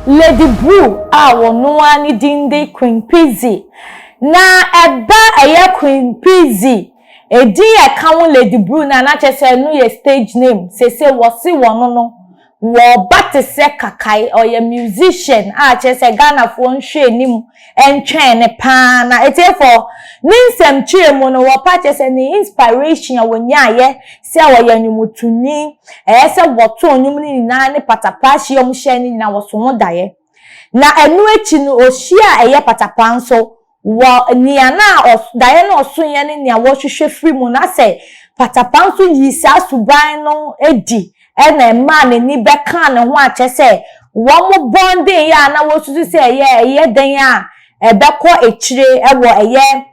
Lady Blue wono ani dinde Queen Pizzy na eba eye Queen Pizzy edi e kan Lady Blue na chese no ye stage name se wosi wono no wo batese kakai oye musician chese Ghana fo nhwe nim entwen ne pa na etefo ninsem chire mu no wo pa chese ni inspiration wonya ye se woye nyumutuni se woto onyum ni na ne patapashi yom hye ni na wo so ho daye na enu echi no ohia eye patapa nso wo nia na daye na osunye ni nia wo hwehwe free mu na se patapa nso yisa suban no edi ena ma ne ni beka ne ho achese wo mo bonding ya na wo susu se eye den ya ebekọ echire ewo eye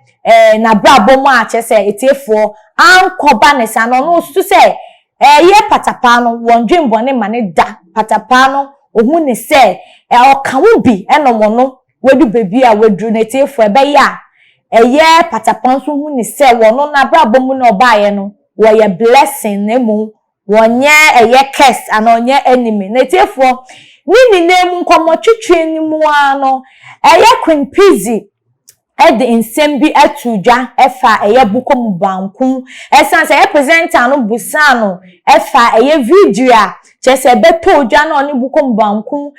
na brabo mu achese etefo ankoba ne sa no susu se eye patapa no wondwembo ne mane da patapa no ohun ne se okawo bi enomo no wedu bebi a wedru netefo ebe ya eye patapa nso hu ne se wono na brabo mu na obaye no wo ye blessing ne mu wonye eye curse and onye enemy netefo nini nemu nkomo twetwe ni mu ano eye Queen Pizzy the insembi atudwa efa eye Bukom Banku esan se presenter no busano efa eye video a chese beto odwa na oni Bukom Banku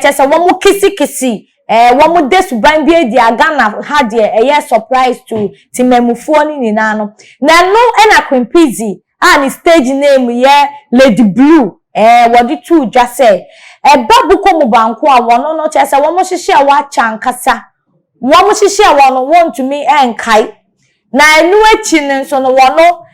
chese wo mu kisi wo mu desuban bi edi Ghana had eye surprise to timemufo ni na no na no na Queen Pizzy ni stage name ye Lady Blue wodi tu dwa se eba Bukom Banku a wono no chese wo mu hyehye a wa chankasa wo mu hyehye a wono want to me enkai na enu echi nso no wono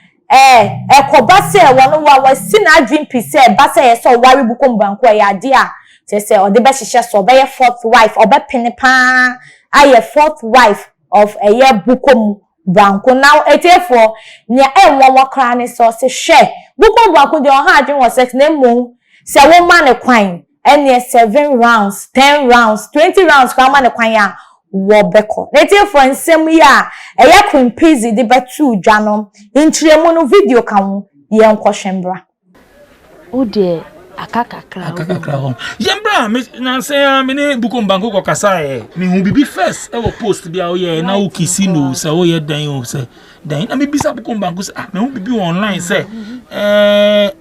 ekoba se wono wa si na adwin pise ba se ye so wari Bukom Banku ya ade a chese ode be hyehye so be ye fourth wife obe pene pa aye fourth wife of eye Bukom Banku now etefo nya enwo kra ne so se hwe Bukom Banku de ha adwin wo sex na mu se wo ma ne kwan ene 7 rounds 10 rounds 20 rounds kwa ma ne kwan ya wo beko etefo nsem ya eye Queen Pizzy de betu dwa no ntremu no video kan ye nkohwembra o de akakakra yembra na say me ne Bukom Banku ko kasa me hu bibi first e wo post bia o ye na o kisino say o ye dan o say dan na me bisa Bukom Banku say me hu bibi online say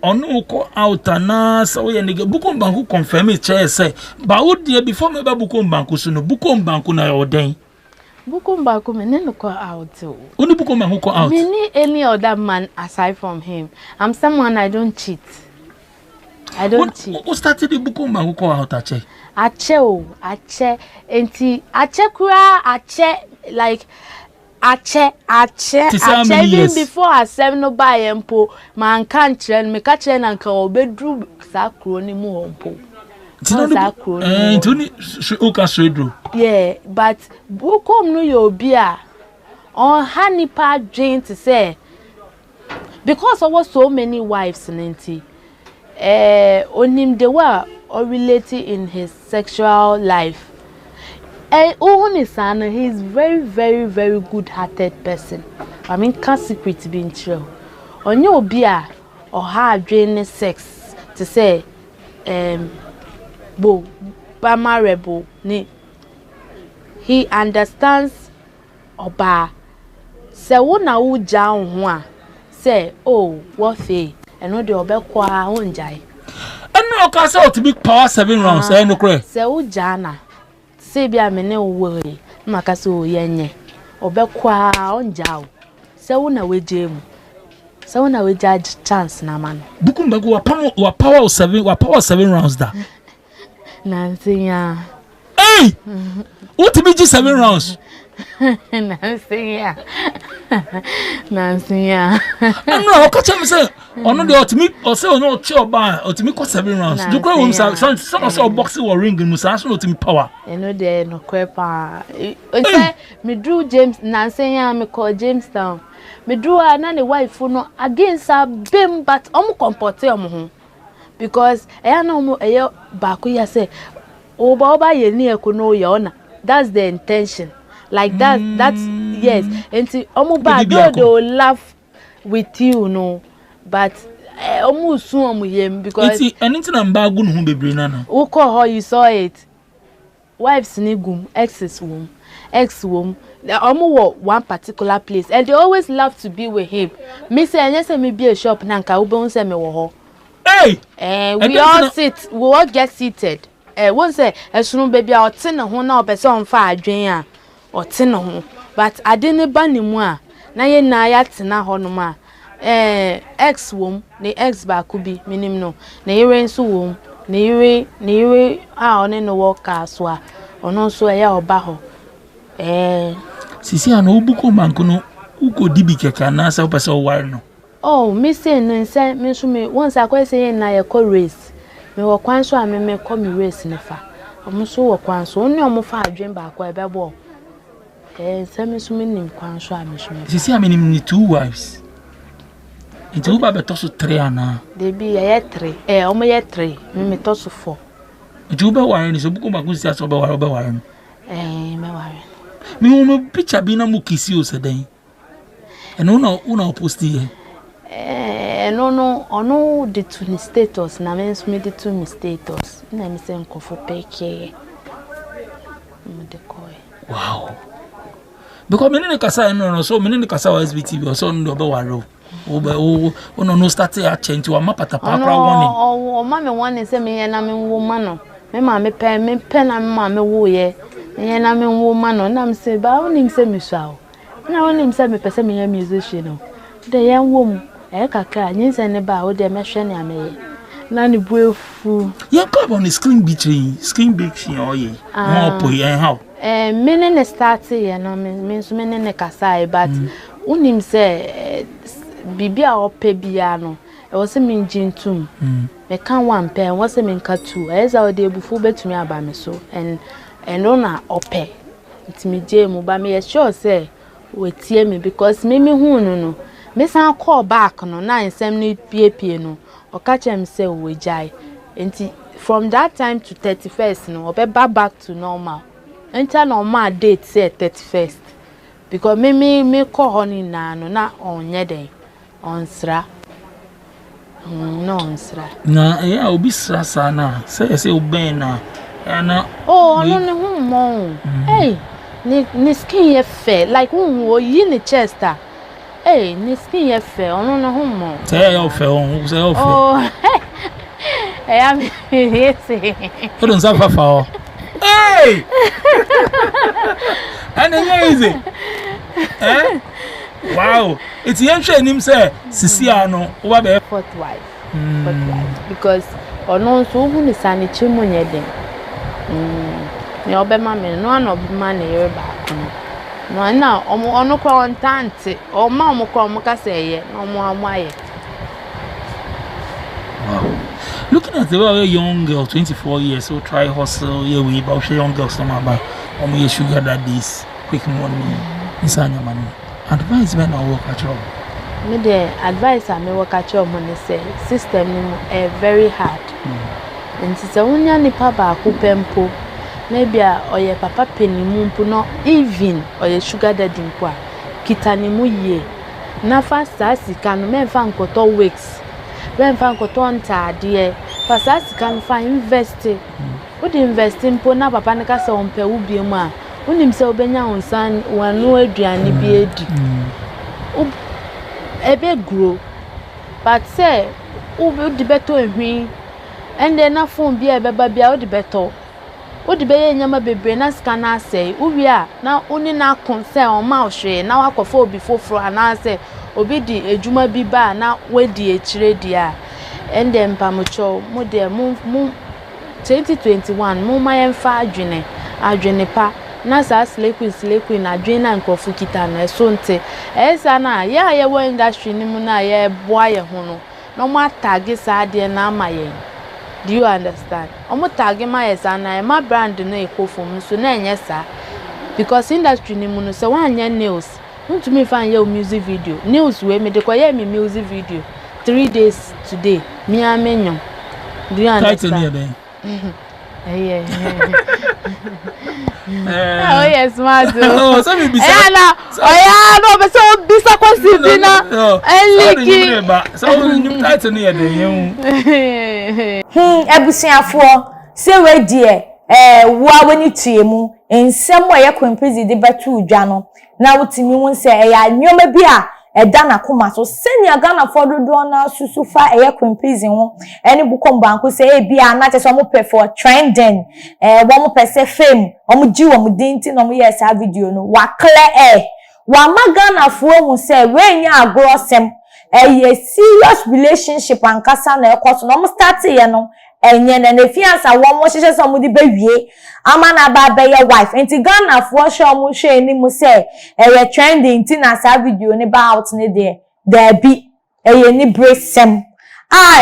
onu ko out na say o ye ne Bukom Banku confirm it say ba o de before me ba Bukom Banku so no Bukom Banku na o dan Bukom Banku me no ko out o only Bukom Banku ko out me ni any other man aside from him. I'm someone I don't cheat. I don't cheat. Who started the Bukom Banku ko out ache? Ache enti ache kura ache like ache even before I serve no buy empo man kan trend me ka trend and ka obedru sa kro ni mu ompo. Yeah, but Bukom no yo bia on hanipa dream to say because there was so many wives nenti on him they were or related in his sexual life. He's very good-hearted person. I mean, can't secret being true. On your beer or hard draining sex to say, bo, bama rebel, ni. He understands oba. Se wona u down one. Say, oh, what fe? And no the obe kwa unjai. And no castle to be power 7 rounds, no cray. Se u jana. Say be a mene worry. Makaso yenye. Obe kwa unjao. Se una we jam. Se una we judge chance na man. Bukom Banku wa power 7 rounds da. Nancy ya. Hey! What to be just 7 rounds? Nancy ya. And no, catch him say, or no, the ultimate or say, no, chill by ultimate cost 7 rounds. You go home, some of our boxing or ring in Musashi ultimate power. You know, there no crepa. Me drew James Nancy, me call Jamestown. Me drew another wife for no against a bim, but comporte because I know a baku ya say, oh, Baba, you near kuno yona. That's the intention. Like that's yes. And see, they will laugh with you, no. But almost soon him because anything I'm bagun who be brinana. Who call her you saw it. wives ni gum, exes wom, ex wom. They almost one particular place, and they always love to be with him. Me say, yes, me be a shop nanka ubon se me wo. Hey! We all sit, we all get seated. One say, as soon baby, I'll tin a home now, but some far drain or tin a home. But I didn't ban him more. Na ye na yat na honoma. Ex wom, the ex Bakubi, minim no. Na ye so wom, ne on no walk aswa, or no so ya or baho. Sisi ano Bukom Banku no, uko dibi keka na sa upasa wire no. Oh, me say no say me so me once I quite say na ye call race. Me wo kwan so a me call me race nefa. Omo so wo kwan so oni omo fa adwen ba kwa ebe bo. Say me so me nim kwan so a me so me. Sisi a me nim ni 2 wives. Nti uba beto so 3 ana. They be ye 3. Omo ye 3. Me to so 4. Nti uba wire ni so Bukom Banku sisi aso oba wire no. Me wire. Me wo me picture bi na mu kisi o se den. Eno una post here. No, the two status. Na me so me the two status. Na me say nkofo peke. Wow. Because me ne kasa no so me ne kasa wa SBTV so ndo be waro. O no start a change to mapata pa warning. Oh, mama warning say me na me wo ma no. Me ma me pe na me ma me wo ye. Me na me wo ma no na me say ba onim say me sha o. Na onim say me pese me musician no. De yan wo mu kaka nyinse ne ba o de me hwe ne ameye. Na ne buefu. Ye come on the screen beach oh ye. Mo po ye how. Me ne start ye no me so me ne kasa but unim say bibia ope bia no e wo se me njintum. Me kan one pen wo se me nka two. E za o de bufu betumi aba me so and ona ope. Itimi je mu ba me sure say we tie me because me hu no. Me san call back no na nsem ni pie no o ka chem say we jai enti from that time to 31st no obe back to normal enter normal date say 31st because me call honey na no na onye den onsra no onsra na ya obi sra na say oben na na oh no ne hu mo hey ni skin ye fair like hu o yi ni chest ah. Hey, ni skin ye fe, ono no homo. Say you fe, say you fe. Oh. I am here. You don't suffer for. Hey! And easy. Wow. It's yenche nim say sisi ano, oba be fourth wife. Because ono so hu ni sani chemu nyeden. Ni obema me no an obema na yere ba kono. No na ono kwa ontante o ma mo kwa mo ka say no mo amaye. Wow. Looking at the way young girl 24 years so try hustle yeah we about young girls some about sugar daddies quick money insanya money advice when I work at all me the advice I me work at all money say system ni very hard and say unya nipa ba ko pempo maybe oye papa penimu mpo no even oye sugar daddy mpo a kitani mu ye na fast sika no me fa nkoto weeks me fa nkoto ntade fast sika no fa invest wo de invest mpo na papa ne ka se ompe wo biemu a unim se obenya onsan wanu aduane bi edi ebe grow but say wo di beto ehwi and then na phone bi e beba bia wo di beto Odi beye nyama bebre na sika na asey uwi a na oni na concern o ma ohwe na wakofo obi foforo ana ase obi di ejuma bi ba na wedi echire di a ende mpamocho mo de mu 2021 mo mayemfa adwene pa na sa slequin adwene na nkofu kita na eso nte esa na ya ye wo industry ni mu na ye boa ye ho no no ma tag sa de na amaye. Do you understand? Omo tag ma yesa na ma brand no ekofom so na enyesa because industry ni mu no se wanye news ntumi fan ye music video news we me de koye me music video 3 days today me amenyo. Do you understand? Yeah. Oh yes, smart. Oh, so me bisa. No, but so bisa kwasi bina. Eliki. So you title ni e de yen. Ebusiafo se we die wa wani tie mu ensem wa ye kwempizi de betu dwa no na wutimi hu se ya nyoma bi a eda na koma so senia Ghana for dodo na susu fa eye kwempizi ho eni Bukom Banku se e bia na che so mo pay for trending wo mo pese fame o mo ji wo mo dinti no mo yes a video no wa clear wa Ghana fo hu se we nya agro sem eye serious relationship ankasa na ekoso no mo start ye no enye na fiansa wo mo hyehyɛ so mo di bewie ama na ba be ye wife enti Ghana fo show mo hwe ni mo say trending ti na sa video ni ba out ni there bi ni bresem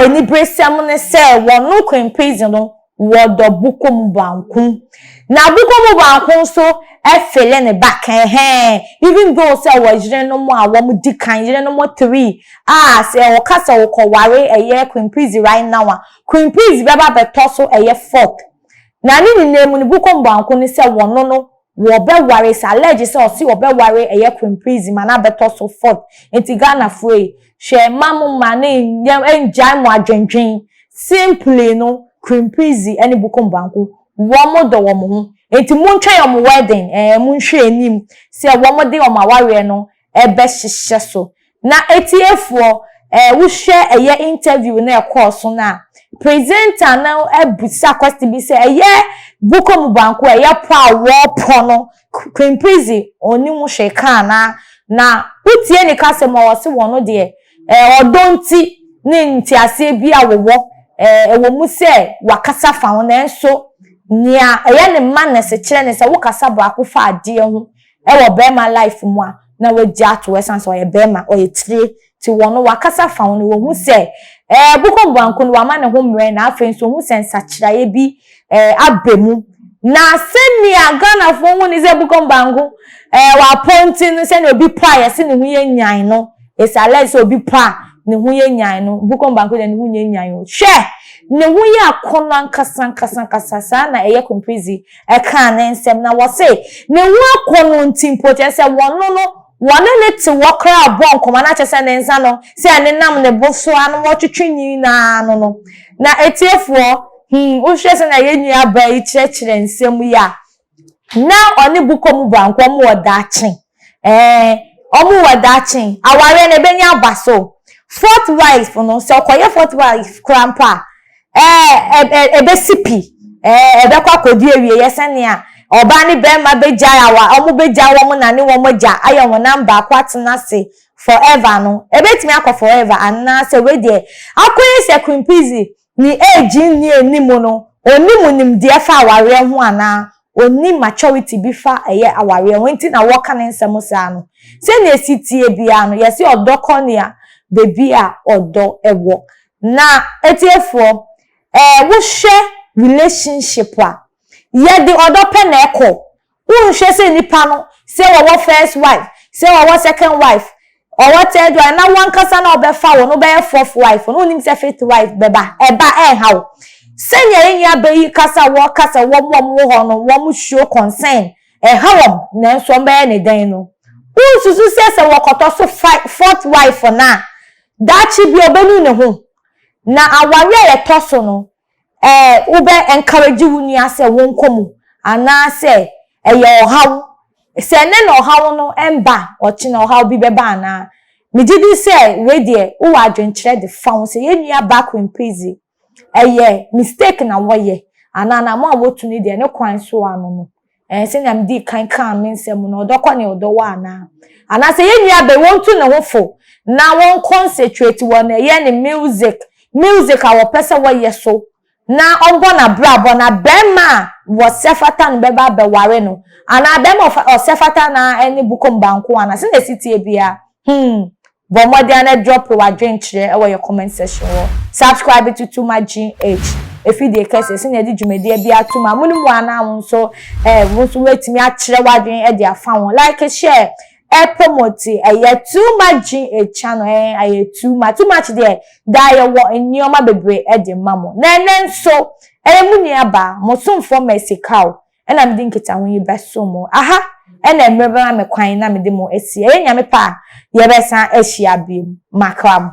ni bresem ne say wo no kwempezi no wo do Bukom Banku na Bukom Banku so fele ne back even though say wo jire no mo a wo mo di kan jire no mo 3 say wo kasa wo ko ware kwempezi right now kwempezi beba beto so 4th na ni name ni Bukom Banku ni say wo no wo be ware sa allege say o si wo be ware kwempezi mana beto so 4th enti Ghana free she mamu mane enjai mo adwendwen simply no kwempezi ani Bukom Banku wo mo do wo mo ho enti muntwe yo wedding munhwe anim se wo mo de o ma ware no be hyehye so na etiefo wo hwe interview na course na presenter na busa question bi se Bukom Banku pa wo po no kwempezi oni mu hwe kan na utie ni kase ma wo se wo no de odonti ni ntiase bi awowo ewo mu se wakasa fa ho na enso nia ne man na se kire ne se wo kasa ba akofa ade ho wo bema life mu a na wagi ato wesan so ye bema o ye tire ti wono wakasa fa ho ne wo hu se Bukom Banku no ama ne ho mre na afen so hu se nsakira ye bi abemu na senia Ghana fo hu ni se Bukom Banku wa ponti no se ne obi pa ye se ne hu ye nyan no esale se obi pa ne hu ye nyan no Bukom Banku de ne hu ye nyan yo hwe ne hu ye akono ankasa sa na kwempezi ka na nsem na wo se ne hu akono ntimpo je se wono no wone ne ti wokra abon koma na chese ne nsa no se ne nam ne boso anu wo twetwenyi na no na etiefo wo hwe se na ye nua ba yi kyerɛkyerɛ nsem ya na oni Bukom Banku mo wadachi omo wadachi aware ne benya abaso 4th wife no se okoye 4th wife krampa ebesipi ebekwa kodi ewie yesenia oba ni bema beja yawa omo beja wo mo na ni wo mo ja ayo wo number akwatena se forever no ebetimi akọ forever anna se we de akoye se kwempezi ni age ni enimo no onimu nim de fa aware ho ana oni maturity bi fa aware ho nti na wo kan nsem sa no se na esitie bia no yesi odoko ne a bebi a odo ewo na etiefo wo hwe relationship a ye de odo pe na ekọ wo hwe se nipa no se wo first wife se wo second wife or what third wife na one kasa na obefa wo no be 4th wife no nim se 5th wife beba how senya enya be yi kasa wo mo ho no wo mo show concern hawom na nso be ne dan no susu se wo koto so 4th wife na dachi bi obenu ne ho na aware ye toso no ube encourage wuni ase won komu ana se eye ohaw se ne no ohaw no emba ochi na ohaw bi beba na megidi se we de wo adwenkyere de fa se ye nua back kwempezi mistake na woye ana na ma wotu ni de ne kwan so anu no se na mdi kan me nsem no odokọ ne odowa ana se ye nua be wontu ne hofo na won concentrate won ye ne music awo pesa woye so na ombo na brabo na bema wo sefata no beba be ware no ana bema o sefata na eni Bukom Banku ana se na sitie bia bo modia na drop wa dwenkyere e wo your comment section wo subscribe to Tuma GH if you dey kese se na di dwumede bia Tuma munmu ana won so won so wetimi a kyere wa dwen e dia fa won like share promote Tuma GH channel too much there die wo enioma bebre e de mamo na nenso muni aba mo somfo mesikaw e na medi nkita won yi beso mo aha e na mrebe na me kwan na mede mo esi nyame pa ye besa ahia bi makram